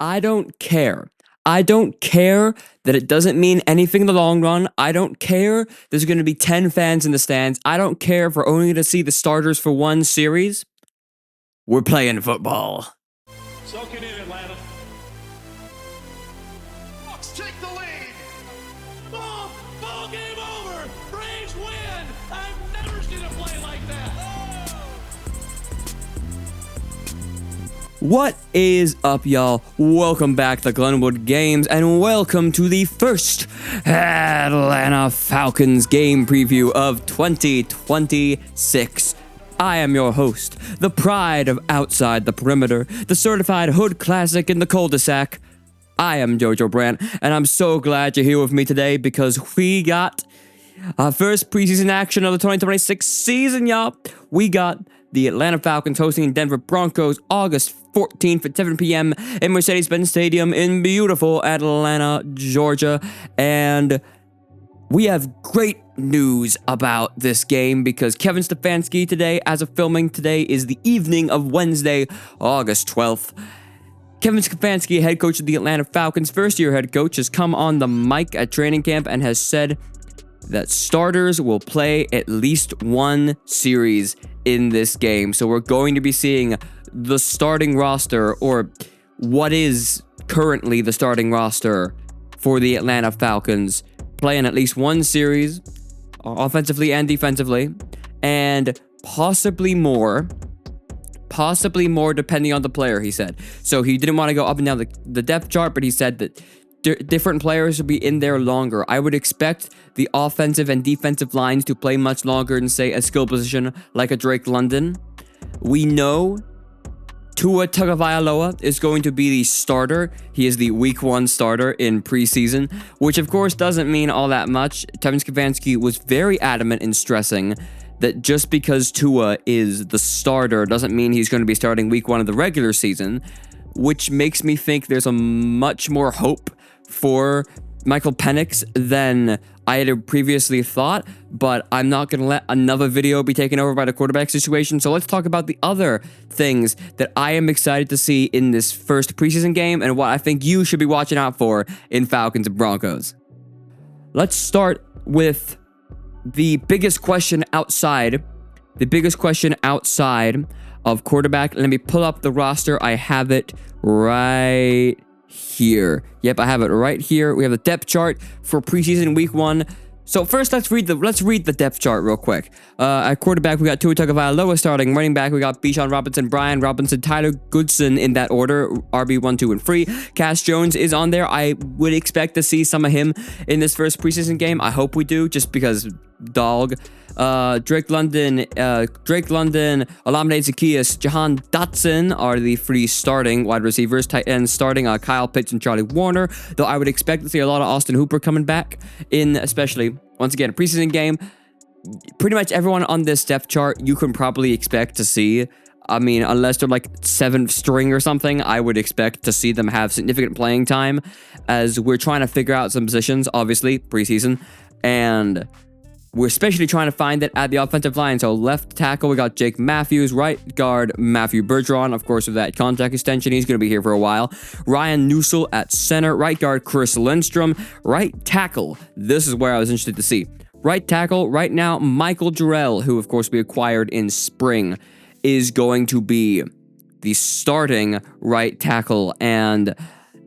I don't care. I don't care that it doesn't mean anything in the long run. I don't care there's going to be 10 fans in the stands. I don't care if we're only going to see the starters for one series. We're playing football. Soak it in, Atlanta. Bucks take the lead. Ball game over. Braves win. I've never seen a play like that. What is up, y'all? Welcome back to Glenwood Games, and welcome to the first Atlanta Falcons game preview of 2026. I am your host, the pride of outside the perimeter, the certified hood classic in the cul-de-sac. I am Jojo Brandt, and I'm so glad you're here with me today because we got our first preseason action of the 2026 season, y'all. We got the Atlanta Falcons hosting Denver Broncos August 14th at 7 p.m. in Mercedes-Benz Stadium in beautiful Atlanta, Georgia. And we have great news about this game because Kevin Stefanski today, as of filming today, is the evening of Wednesday, August 12th. Kevin Stefanski, head coach of the Atlanta Falcons, first-year head coach, has come on the mic at training camp and has said that starters will play at least one series in this game. So we're going to be seeing the starting roster, or what is currently the starting roster for the Atlanta Falcons, playing at least one series, offensively and defensively, and possibly more depending on the player, he said. So he didn't want to go up and down the depth chart, but he said that different players will be in there longer. I would expect the offensive and defensive lines to play much longer than, say, a skill position like a Drake London. We know Tua Tagovailoa is going to be the starter. He is the week 1 starter in preseason, which of course doesn't mean all that much. Kevin Stefanski was very adamant in stressing that just because Tua is the starter doesn't mean he's going to be starting week 1 of the regular season, which makes me think there's a much more hope for Michael Penix than I had previously thought, but I'm not going to let another video be taken over by the quarterback situation. So let's talk about the other things that I am excited to see in this first preseason game and what I think you should be watching out for in Falcons and Broncos. Let's start with the biggest question outside of quarterback. Let me pull up the roster. I have it right here. Yep, I have it right here. We have the depth chart for preseason week 1. So first, let's read the depth chart real quick. At quarterback, we got Tua Tagovailoa starting. Running back, we got Bijan Robinson, Brian Robinson, Tyler Goodson in that order. RB 1, 2, and 3. Cass Jones is on there. I would expect to see some of him in this first preseason game. I hope we do, just because dog. Drake London, Olamide Zaccheaus, Jahan Dotson are the 3 starting wide receivers. Tight ends starting Kyle Pitts and Charlie Warner, though I would expect to see a lot of Austin Hooper coming back in, especially, once again, a preseason game. Pretty much everyone on this depth chart you can probably expect to see. I mean, unless they're like 7th string or something, I would expect to see them have significant playing time, as we're trying to figure out some positions, obviously, preseason, and we're especially trying to find it at the offensive line. So left tackle, we got Jake Matthews. Right guard, Matthew Bergeron. Of course, with that contract extension, he's going to be here for a while. Ryan Newsel at center. Right guard, Chris Lindstrom. Right tackle, this is where I was interested to see. Right tackle, right now, Michael Jarrell, who of course we acquired in spring, is going to be the starting right tackle. And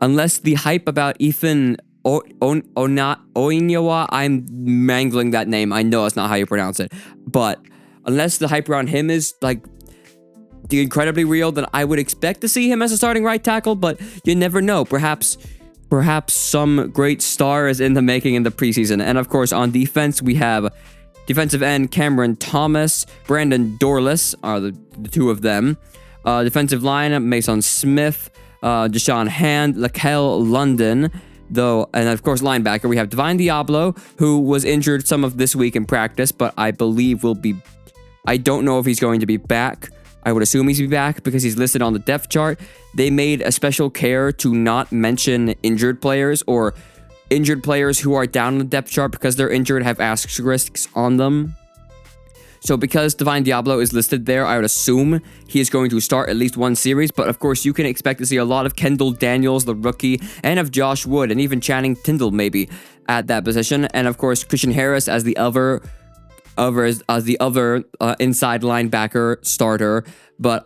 unless the hype about Ethan Oinyawa, I'm mangling that name. I know that's not how you pronounce it. But unless the hype around him is like the incredibly real, then I would expect to see him as a starting right tackle, but you never know. Perhaps some great star is in the making in the preseason. And of course, on defense, we have defensive end Cameron Thomas, Brandon Dorless are the 2 of them. Defensive line, Mason Smith, Deshaun Hand, Lakel London. Though, and of course, linebacker, we have Divine Diablo, who was injured some of this week in practice, but I believe will be, I don't know if he's going to be back. I would assume he's back because he's listed on the depth chart. They made a special care to not mention injured players, or injured players who are down on the depth chart because they're injured have asterisks on them. So because Divine Diablo is listed there, I would assume he is going to start at least one series. But of course, you can expect to see a lot of Kendall Daniels, the rookie, and of Josh Wood, and even Channing Tindall maybe at that position. And of course, Christian Harris as the other inside linebacker starter. But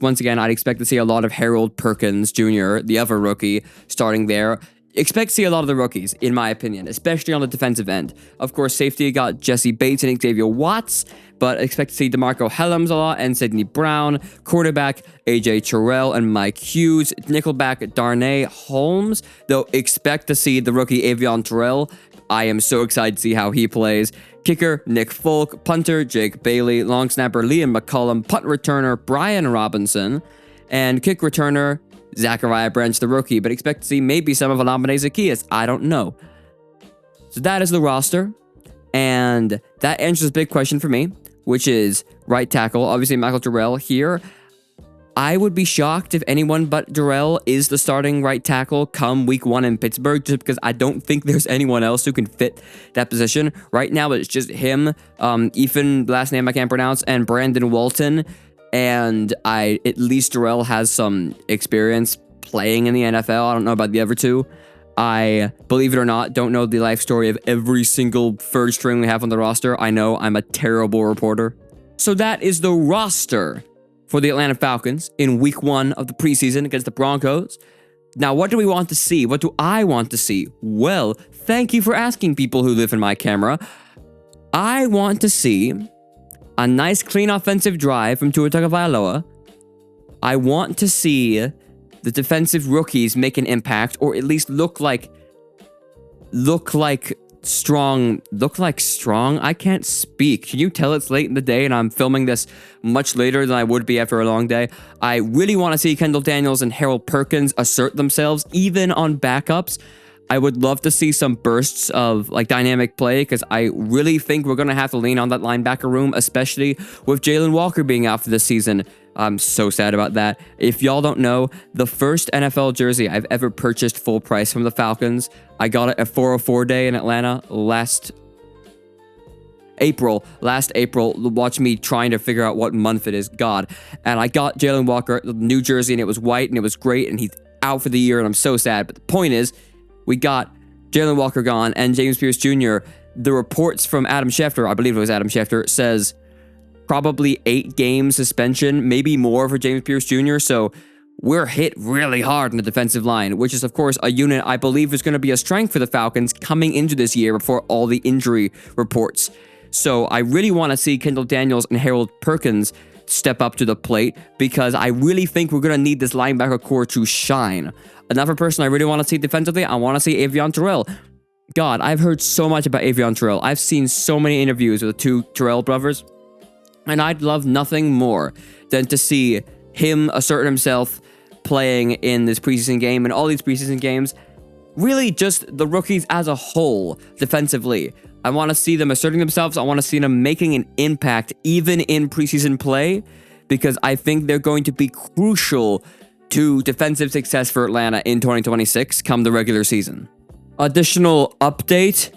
once again, I'd expect to see a lot of Harold Perkins Jr., the other rookie, starting there. Expect to see a lot of the rookies, in my opinion, especially on the defensive end. Of course, safety got Jesse Bates and Xavier Watts, but expect to see DeMarco Helms a lot and Sidney Brown. Quarterback, AJ Terrell and Mike Hughes. Nickelback, Darnay Holmes, though expect to see the rookie Avion Terrell. I am so excited to see how he plays. Kicker, Nick Folk. Punter, Jake Bailey. Long snapper, Liam McCullum. Punt returner, Brian Robinson. And kick returner, Zachariah Branch, the rookie, but expect to see maybe some of Alameda Zacchaeus. I don't know. So that is the roster, and that answers a big question for me, which is right tackle. Obviously, Michael Durrell here. I would be shocked if anyone but Durrell is the starting right tackle come week 1 in Pittsburgh, just because I don't think there's anyone else who can fit that position. Right now, it's just him, Ethan, last name I can't pronounce, and Brandon Walton. And at least Durrell has some experience playing in the NFL. I don't know about the other two. I, believe it or not, don't know the life story of every single third string we have on the roster. I know I'm a terrible reporter. So that is the roster for the Atlanta Falcons in week 1 of the preseason against the Broncos. Now, what do we want to see? What do I want to see? Well, thank you for asking, people who live in my camera. I want to see a nice, clean offensive drive from Tua Tagovailoa. I want to see the defensive rookies make an impact, or at least look like strong. I can't speak. Can you tell it's late in the day and I'm filming this much later than I would be after a long day? I really want to see Kendall Daniels and Harold Perkins assert themselves, even on backups. I would love to see some bursts of dynamic play, because I really think we're going to have to lean on that linebacker room, especially with Jalen Walker being out for this season. I'm so sad about that. If y'all don't know, the first NFL jersey I've ever purchased full price from the Falcons, I got it at 404 Day in Atlanta last April. Watch me trying to figure out what month it is. God. And I got Jalen Walker, the new jersey, and it was white, and it was great, and he's out for the year, and I'm so sad. But the point is, we got Jalen Walker gone and James Pierce Jr. The reports from Adam Schefter, I believe it was Adam Schefter, says probably 8-game suspension, maybe more for James Pierce Jr. So we're hit really hard in the defensive line, which is, of course, a unit I believe is going to be a strength for the Falcons coming into this year before all the injury reports. So I really want to see Kendall Daniels and Harold Perkins step up to the plate, because I really think we're going to need this linebacker core to shine. Another person I really want to see defensively, I want to see Avion Terrell. God, I've heard so much about Avion Terrell. I've seen so many interviews with the two Terrell brothers, and I'd love nothing more than to see him assert himself playing in this preseason game and all these preseason games. Really just the rookies as a whole defensively. I want to see them asserting themselves. I want to see them making an impact even in preseason play, because I think they're going to be crucial to defensive success for Atlanta in 2026 come the regular season. Additional update,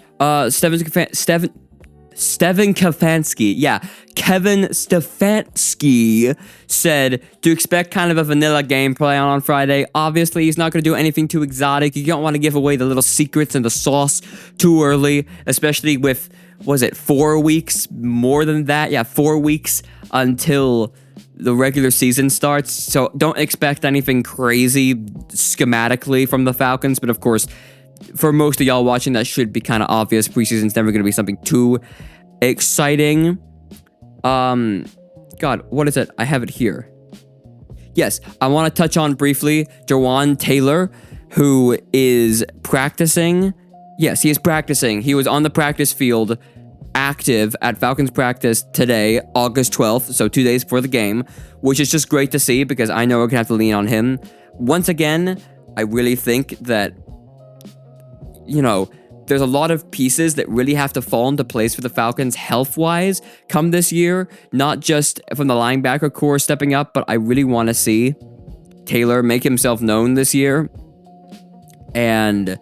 Kevin Stefanski said to expect kind of a vanilla gameplay on Friday. Obviously, he's not going to do anything too exotic. You don't want to give away the little secrets and the sauce too early, especially with, 4 weeks? More than that? Yeah, 4 weeks until the regular season starts. So don't expect anything crazy schematically from the Falcons. But of course, for most of y'all watching, that should be kind of obvious. Preseason's never going to be something too exciting. God, what is it? I have it here. Yes, I want to touch on briefly Jawan Taylor, who is practicing. Yes, he is practicing. He was on the practice field, active at Falcons practice today, August 12th, so 2 days before the game, which is just great to see, because I know we're going to have to lean on him. Once again, I really think that, there's a lot of pieces that really have to fall into place for the Falcons health-wise come this year, not just from the linebacker core stepping up, but I really want to see Taylor make himself known this year. And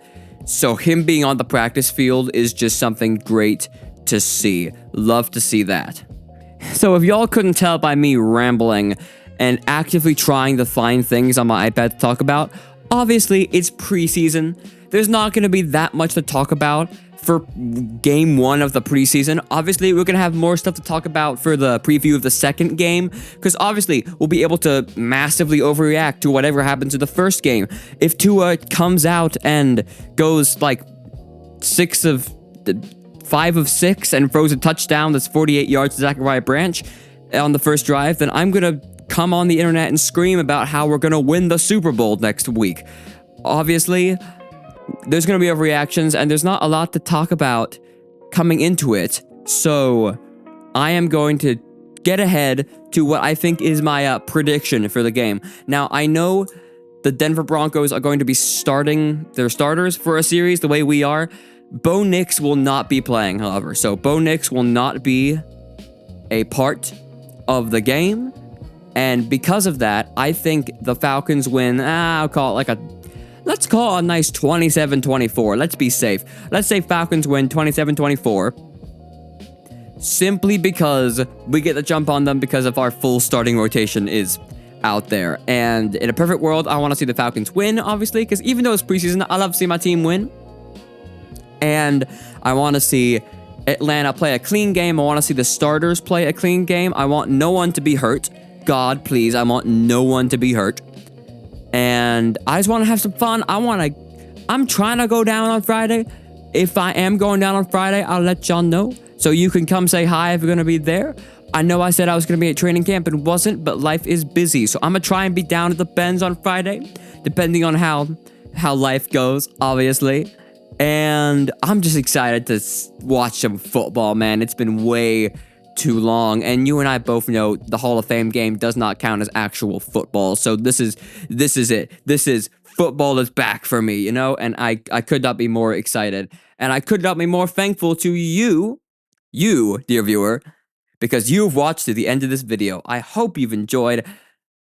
so him being on the practice field is just something great to see. Love to see that. So if y'all couldn't tell by me rambling and actively trying to find things on my iPad to talk about, obviously it's preseason. There's not going to be that much to talk about for game 1 of the preseason. Obviously, we're going to have more stuff to talk about for the preview of the second game, because obviously we'll be able to massively overreact to whatever happens in the first game. If Tua comes out and goes like 5 of 6 and throws a touchdown that's 48 yards to Zachariah Branch on the first drive, then I'm going to come on the internet and scream about how we're going to win the Super Bowl next week. Obviously, there's going to be overreactions, and there's not a lot to talk about coming into it. So I am going to get ahead to what I think is my prediction for the game. Now, I know the Denver Broncos are going to be starting their starters for a series the way we are. Bo Nix will not be playing, however. So Bo Nix will not be a part of the game. And because of that, I think the Falcons win. I'll call it let's call it a nice 27-24. Let's be safe. Let's say Falcons win 27-24. Simply because we get to jump on them because of our full starting rotation is out there. And in a perfect world, I want to see the Falcons win, obviously, because even though it's preseason, I love to see my team win. And I want to see Atlanta play a clean game. I want to see the starters play a clean game. I want no one to be hurt. God, please, I want no one to be hurt. And I just want to have some fun. I'm trying to go down on Friday. If I am going down on Friday, I'll let y'all know. So you can come say hi if you're going to be there. I know I said I was going to be at training camp and wasn't, but life is busy. So I'm going to try and be down at the Benz on Friday, depending on how life goes, obviously. And I'm just excited to watch some football, man. It's been way too long, and you and I both know the Hall of Fame game does not count as actual football. So this is it. This is football is back for me, you know, and I could not be more excited, and I could not be more thankful to you, dear viewer, because you've watched to the end of this video. I hope you've enjoyed.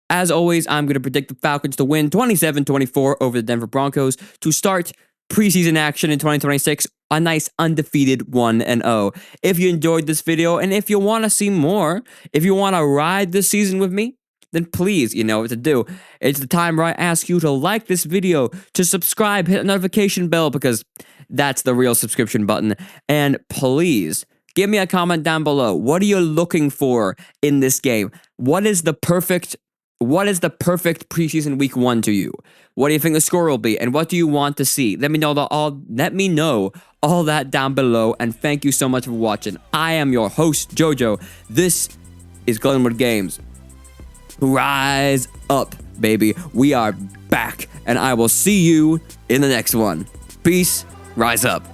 As always, I'm going to predict the Falcons to win 27-24 over the Denver Broncos to start preseason action in 2026, a nice undefeated 1-0. If you enjoyed this video, and if you want to see more, if you want to ride this season with me, then please, you know what to do. It's the time where I ask you to like this video, to subscribe, hit the notification bell, because that's the real subscription button. And please, give me a comment down below. What are you looking for in this game? What is the perfect preseason week 1 to you? What do you think the score will be? And what do you want to see? Let me know all that down below. And thank you so much for watching. I am your host, Jojo. This is Glenwood Games. Rise up, baby. We are back. And I will see you in the next one. Peace. Rise up.